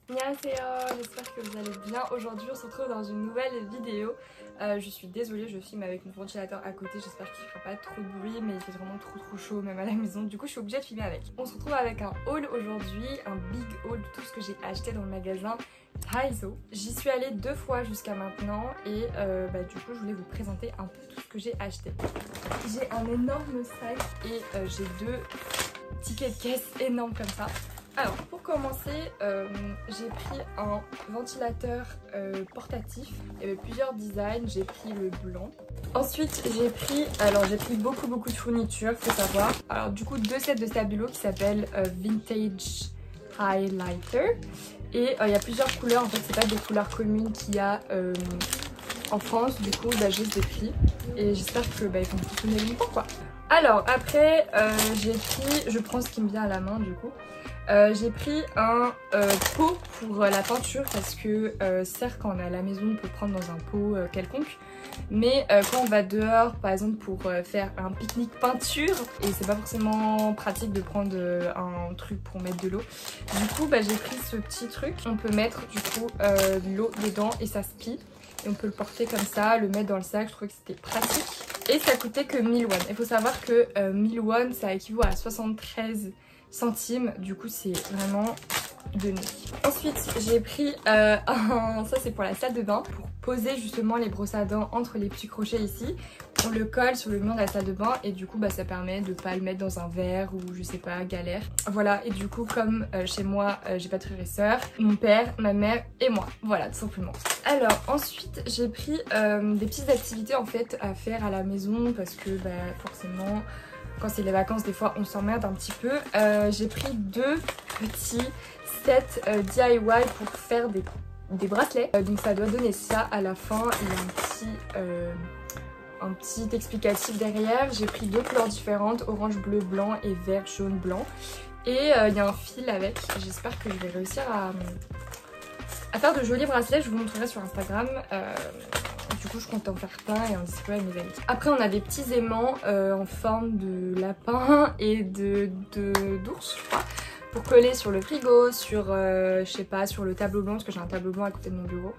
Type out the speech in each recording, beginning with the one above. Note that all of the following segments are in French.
Annyeonghaseyo, j'espère que vous allez bien. Aujourd'hui on se retrouve dans une nouvelle vidéo. Je suis désolée, je filme avec mon ventilateur à côté, j'espère qu'il ne fera pas trop de bruit, mais il fait vraiment trop chaud même à la maison, du coup je suis obligée de filmer avec. On se retrouve avec un haul aujourd'hui, un big haul de tout ce que j'ai acheté dans le magasin Daiso. J'y suis allée 2 fois jusqu'à maintenant et du coup je voulais vous présenter un peu tout ce que j'ai acheté. J'ai un énorme sac et j'ai 2 tickets de caisse énormes comme ça. Alors pour commencer, j'ai pris un ventilateur portatif. Il y avait plusieurs designs, j'ai pris le blanc. Ensuite j'ai pris beaucoup de fournitures, faut savoir. Alors du coup 2 sets de stabilo qui s'appellent Vintage Highlighter. Et il y a plusieurs couleurs, en fait c'est pas des couleurs communes qu'il y a en France. Du coup je les ai pris et j'espère que ils vont fonctionner longtemps quoi. Alors après j'ai pris, je prends ce qui me vient à la main du coup. J'ai pris un pot pour la peinture parce que certes quand on est à la maison on peut prendre dans un pot quelconque, mais quand on va dehors par exemple pour faire un pique-nique peinture, et c'est pas forcément pratique de prendre un truc pour mettre de l'eau, du coup j'ai pris ce petit truc. On peut mettre du coup de l'eau dedans et ça se plie et on peut le porter comme ça, le mettre dans le sac. Je trouvais que c'était pratique et ça coûtait que 1000 won. Il faut savoir que 1000 won ça équivaut à 73 centimes, du coup c'est vraiment donné. Ensuite j'ai pris ça c'est pour la salle de bain, pour poser justement les brosses à dents entre les petits crochets ici. On le colle sur le mur de la salle de bain et du coup ça permet de pas le mettre dans un verre ou je sais pas, galère. Voilà, et du coup comme chez moi j'ai pas de frères et sœurs, mon père, ma mère et moi, voilà tout simplement. Alors ensuite j'ai pris des petites activités en fait à faire à la maison parce que forcément quand c'est les vacances des fois on s'emmerde un petit peu. J'ai pris 2 petits sets DIY pour faire des bracelets. Donc ça doit donner ça à la fin. Il y a un petit explicatif derrière. J'ai pris 2 couleurs différentes, orange, bleu, blanc et vert, jaune, blanc. Et il y a un fil avec. J'espère que je vais réussir à faire de jolis bracelets. Je vous montrerai sur Instagram. Du coup je compte en faire plein et en distribuer à mes amis. Après on a des petits aimants en forme de lapin et d'ours je crois, pour coller sur le frigo, sur je sais pas, sur le tableau blanc parce que j'ai un tableau blanc à côté de mon bureau.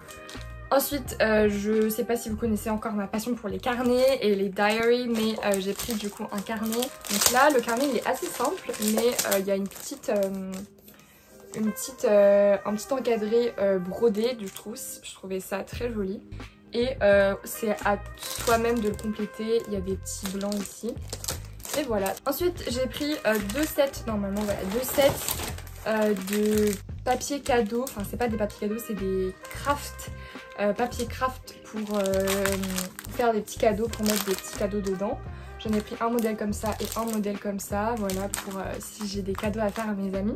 Ensuite je sais pas si vous connaissez encore ma passion pour les carnets et les diaries, mais j'ai pris du coup un carnet. Donc là le carnet il est assez simple, mais il y a un petit encadré brodé du trousse. Je trouvais ça très joli. Et c'est à soi-même de le compléter. Il y a des petits blancs ici. Et voilà. Ensuite j'ai pris 2 sets, normalement voilà, 2 sets de papier cadeau. Enfin c'est pas des papiers cadeaux, c'est des craft, papier craft pour faire des petits cadeaux, pour mettre des petits cadeaux dedans. J'en ai pris un modèle comme ça et un modèle comme ça, voilà, pour si j'ai des cadeaux à faire à mes amis.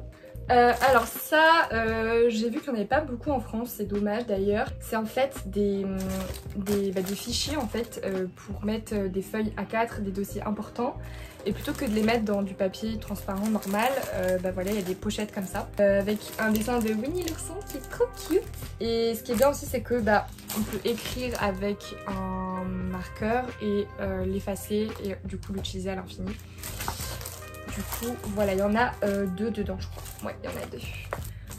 Alors ça, j'ai vu qu'il n'y en avait pas beaucoup en France, c'est dommage d'ailleurs. C'est en fait des fichiers en fait pour mettre des feuilles A4, des dossiers importants. Et plutôt que de les mettre dans du papier transparent normal, voilà, il y a des pochettes comme ça avec un dessin de Winnie l'ourson qui est trop cute. Et ce qui est bien aussi c'est que on peut écrire avec un marqueur et l'effacer et du coup l'utiliser à l'infini. Du coup voilà, il y en a 2 dedans je crois. Ouais, il y en a 2.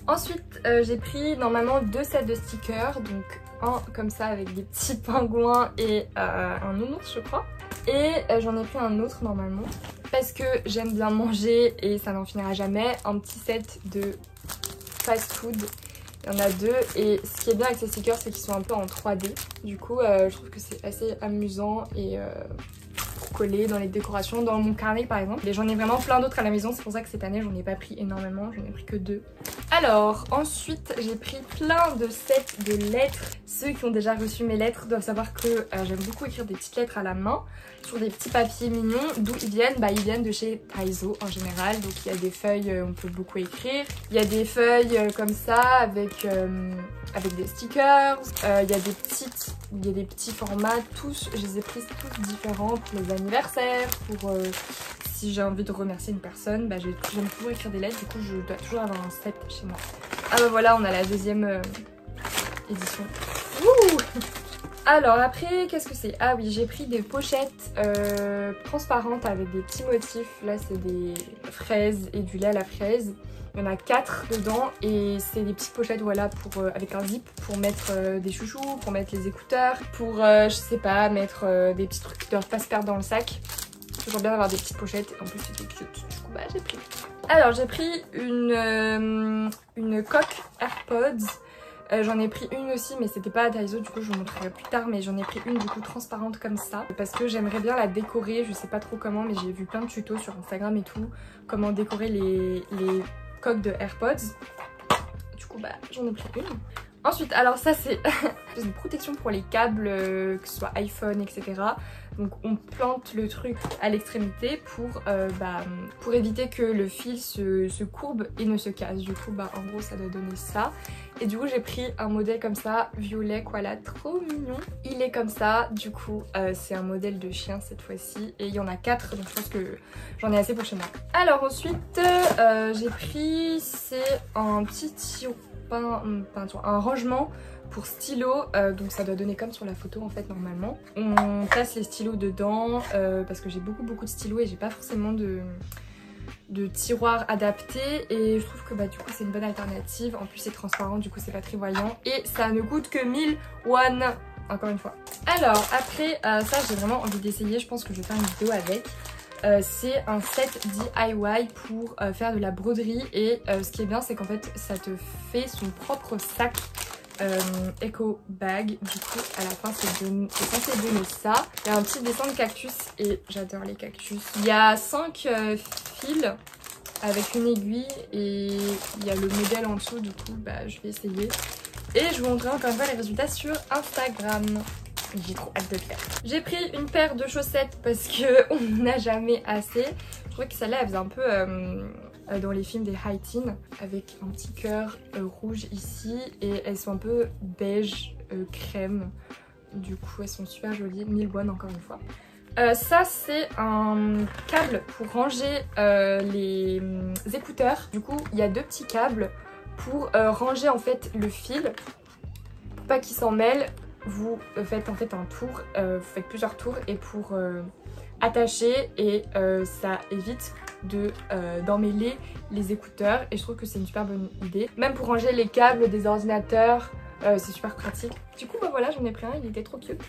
Ensuite j'ai pris normalement 2 sets de stickers, donc un comme ça avec des petits pingouins et un nounours je crois. Et j'en ai pris un autre normalement parce que j'aime bien manger et ça n'en finira jamais. Un petit set de fast food, il y en a 2. Et ce qui est bien avec ces stickers c'est qu'ils sont un peu en 3D. Du coup je trouve que c'est assez amusant et coller dans les décorations, dans mon carnet par exemple. Et j'en ai vraiment plein d'autres à la maison, c'est pour ça que cette année j'en ai pas pris énormément, j'en ai pris que 2. Alors ensuite j'ai pris plein de sets de lettres. Ceux qui ont déjà reçu mes lettres doivent savoir que j'aime beaucoup écrire des petites lettres à la main sur des petits papiers mignons. D'où ils viennent? Ils viennent de chez Daiso en général. Donc il y a des feuilles, on peut beaucoup écrire. Il y a des feuilles comme ça avec des stickers. Il y a des petits formats, tous, je les ai prises toutes différentes pour les anniversaires, pour si j'ai envie de remercier une personne, j'aime toujours écrire des lettres, du coup je dois toujours avoir un set chez moi. Ah voilà, on a la 2e édition. Ouh. Alors après, qu'est-ce que c'est? Ah oui, j'ai pris des pochettes transparentes avec des petits motifs. Là, c'est des fraises et du lait à la fraise. Il y en a 4 dedans et c'est des petites pochettes, voilà, pour, avec un zip pour mettre des chouchous, pour mettre les écouteurs, pour, je sais pas, mettre des petits trucs qui doivent pas se perdre dans le sac. Toujours bien d'avoir des petites pochettes et en plus c'était cute. Du coup, bah j'ai pris. Alors, j'ai pris une coque AirPods. J'en ai pris une aussi mais c'était pas à Daiso, du coup je vous montrerai plus tard, mais j'en ai pris une du coup transparente comme ça parce que j'aimerais bien la décorer, je sais pas trop comment, mais j'ai vu plein de tutos sur Instagram et tout, comment décorer les coques de AirPods. Du coup bah j'en ai pris une. Ensuite, alors ça c'est une protection pour les câbles, que ce soit iPhone, etc. Donc on plante le truc à l'extrémité pour éviter que le fil se courbe et ne se casse. Du coup, bah en gros ça doit donner ça. Et du coup j'ai pris un modèle comme ça, violet, voilà, trop mignon. Il est comme ça, du coup c'est un modèle de chien cette fois-ci. Et il y en a 4, donc je pense que j'en ai assez pour chez moi. Alors ensuite, j'ai pris, c'est un petit tiro. Un rangement pour stylo, donc ça doit donner comme sur la photo en fait normalement. On place les stylos dedans parce que j'ai beaucoup de stylos et j'ai pas forcément de tiroir adapté et je trouve que bah du coup c'est une bonne alternative. En plus c'est transparent, du coup c'est pas très voyant et ça ne coûte que 1000 won encore une fois. Alors après ça j'ai vraiment envie d'essayer, je pense que je vais faire une vidéo avec. C'est un set DIY pour faire de la broderie et ce qui est bien c'est qu'en fait ça te fait son propre sac eco bag. Du coup à la fin c'est censé donner ça. Il y a un petit dessin de cactus et j'adore les cactus. Il y a 5 fils avec une aiguille et il y a le modèle en dessous, du coup bah je vais essayer. Et je vous montrerai encore une fois les résultats sur Instagram. J'ai trop hâte de le faire. J'ai pris une paire de chaussettes parce qu'on n'a jamais assez. Je trouvais que celle-là elle faisait un peu dans les films des high teens avec un petit cœur rouge ici et elles sont un peu beige crème. Du coup elles sont super jolies, 1000 won encore une fois. Ça c'est un câble pour ranger les écouteurs. Du coup il y a 2 petits câbles pour ranger en fait le fil pour pas qu'il s'en mêle. Vous faites en fait un tour, vous faites plusieurs tours et pour attacher et ça évite d'emmêler les écouteurs et je trouve que c'est une super bonne idée. Même pour ranger les câbles des ordinateurs, c'est super pratique. Du coup bah voilà, j'en ai pris un, il était trop cute.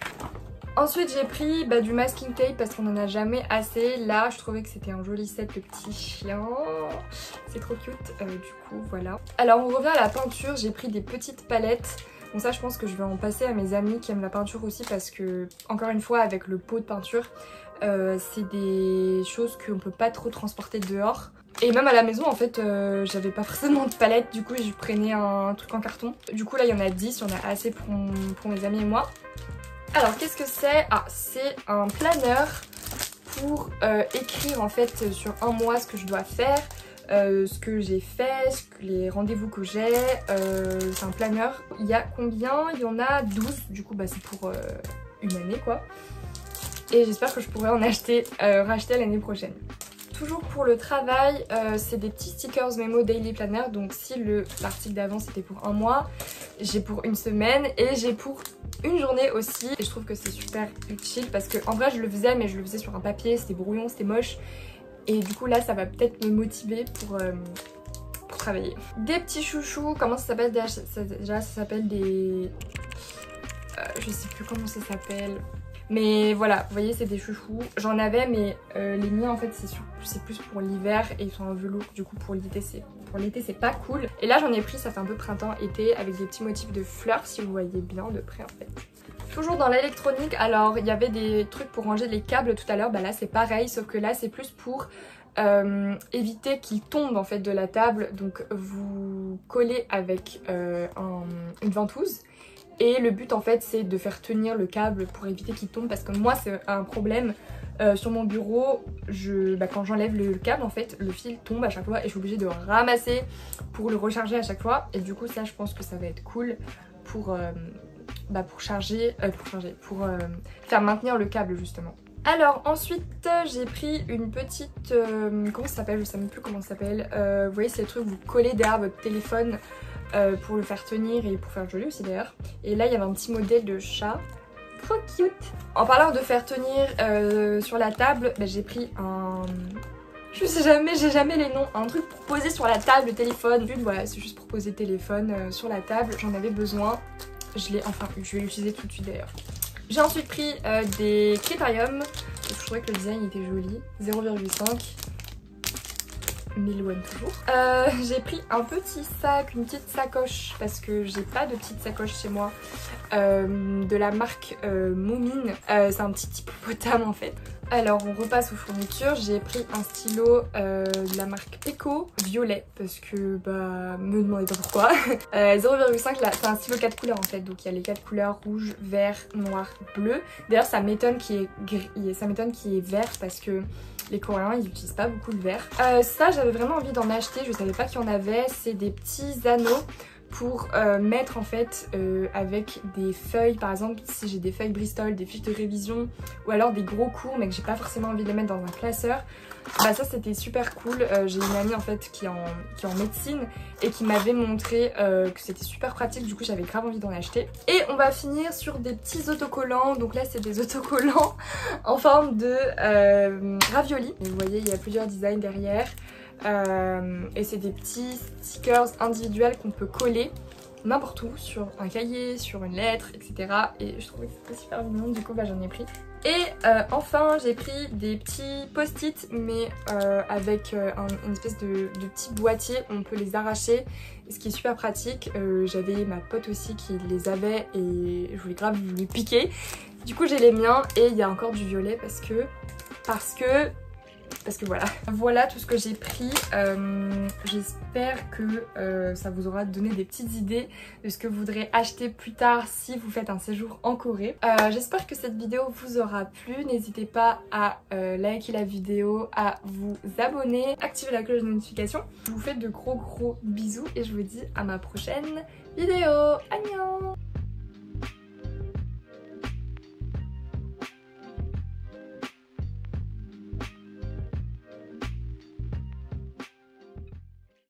Ensuite j'ai pris du masking tape parce qu'on en a jamais assez. Là je trouvais que c'était un joli set de petits chiens. C'est trop cute, du coup voilà. Alors on revient à la peinture, j'ai pris des petites palettes. Bon ça je pense que je vais en passer à mes amis qui aiment la peinture aussi parce que encore une fois avec le pot de peinture c'est des choses qu'on peut pas trop transporter dehors. Et même à la maison en fait j'avais pas forcément de palette, du coup je prenais un truc en carton. Du coup là il y en a 10, il y en a assez pour mes amis et moi. Alors qu'est-ce que c'est? Ah c'est un planeur pour écrire en fait sur un mois ce que je dois faire. Ce que j'ai fait, les rendez-vous que j'ai, c'est un planeur. Il y a combien? Il y en a 12, du coup bah, c'est pour une année quoi. Et j'espère que je pourrai en acheter, racheter l'année prochaine. Toujours pour le travail, c'est des petits stickers Memo Daily Planner. Donc si l'article d'avant c'était pour un mois, j'ai pour une semaine et j'ai pour une journée aussi. Et je trouve que c'est super utile parce que en vrai je le faisais mais je le faisais sur un papier, c'était brouillon, c'était moche. Et du coup là ça va peut-être me motiver pour travailler. Des petits chouchous, comment ça s'appelle déjà? Ça s'appelle des... je sais plus comment ça s'appelle. Mais voilà, vous voyez c'est des chouchous. J'en avais mais les miens en fait c'est plus pour l'hiver et ils sont en velours. Du coup pour l'été c'est pas cool. Et là j'en ai pris, ça fait un peu printemps-été avec des petits motifs de fleurs si vous voyez bien de près en fait. Toujours dans l'électronique, alors il y avait des trucs pour ranger les câbles tout à l'heure, bah là c'est pareil sauf que là c'est plus pour éviter qu'ils tombent en fait de la table. Donc vous collez avec une ventouse et le but en fait c'est de faire tenir le câble pour éviter qu'il tombe parce que moi c'est un problème. Sur mon bureau, quand j'enlève le câble en fait le fil tombe à chaque fois et je suis obligée de ramasser pour le recharger à chaque fois. Et du coup ça je pense que ça va être cool pour faire maintenir le câble justement. Alors ensuite j'ai pris une petite, comment ça s'appelle, je sais même plus comment ça s'appelle, vous voyez c'est le truc que vous collez derrière votre téléphone pour le faire tenir et pour faire joli aussi d'ailleurs. Et là il y avait un petit modèle de chat trop cute. En parlant de faire tenir sur la table, bah, j'ai pris un... Je sais jamais, j'ai jamais les noms. Un truc pour poser sur la table, le téléphone. Voilà, c'est juste pour poser le téléphone sur la table. J'en avais besoin. Je l'ai enfin eu. Je vais l'utiliser tout de suite d'ailleurs. J'ai ensuite pris des Critérium. Je trouvais que le design était joli. 0,5. 1000 won toujours. J'ai pris un petit sac, une petite sacoche parce que j'ai pas de petite sacoche chez moi de la marque Moomin. C'est un petit hippopotame en fait. Alors on repasse aux fournitures, j'ai pris un stylo de la marque Peko, violet, parce que bah me demandez pas pourquoi. 0,5, là c'est un stylo 4 couleurs en fait, donc il y a les 4 couleurs rouge, vert, noir, bleu. D'ailleurs ça m'étonne qu'il y ait vert parce que les Coréens ils utilisent pas beaucoup le vert. Ça j'avais vraiment envie d'en acheter, je savais pas qu'il y en avait, c'est des petits anneaux pour mettre en fait avec des feuilles, par exemple si j'ai des feuilles Bristol, des fiches de révision ou alors des gros cours mais que j'ai pas forcément envie de les mettre dans un classeur, bah ça c'était super cool. J'ai une amie en fait qui est en médecine et qui m'avait montré que c'était super pratique, du coup j'avais grave envie d'en acheter. Et on va finir sur des petits autocollants, donc là c'est des autocollants en forme de ravioli. Et vous voyez il y a plusieurs designs derrière. Et c'est des petits stickers individuels qu'on peut coller n'importe où, sur un cahier, sur une lettre, etc. Et je trouvais que c'était super mignon, du coup bah, j'en ai pris. Et enfin j'ai pris des petits post-it mais avec une espèce de petit boîtier où on peut les arracher, ce qui est super pratique. J'avais ma pote aussi qui les avait et je voulais grave lui piquer. Du coup j'ai les miens et il y a encore du violet parce que voilà. Voilà tout ce que j'ai pris. J'espère que ça vous aura donné des petites idées de ce que vous voudrez acheter plus tard si vous faites un séjour en Corée. J'espère que cette vidéo vous aura plu. N'hésitez pas à liker la vidéo, à vous abonner, activer la cloche de notification. Je vous fais de gros bisous et je vous dis à ma prochaine vidéo. Annyeong!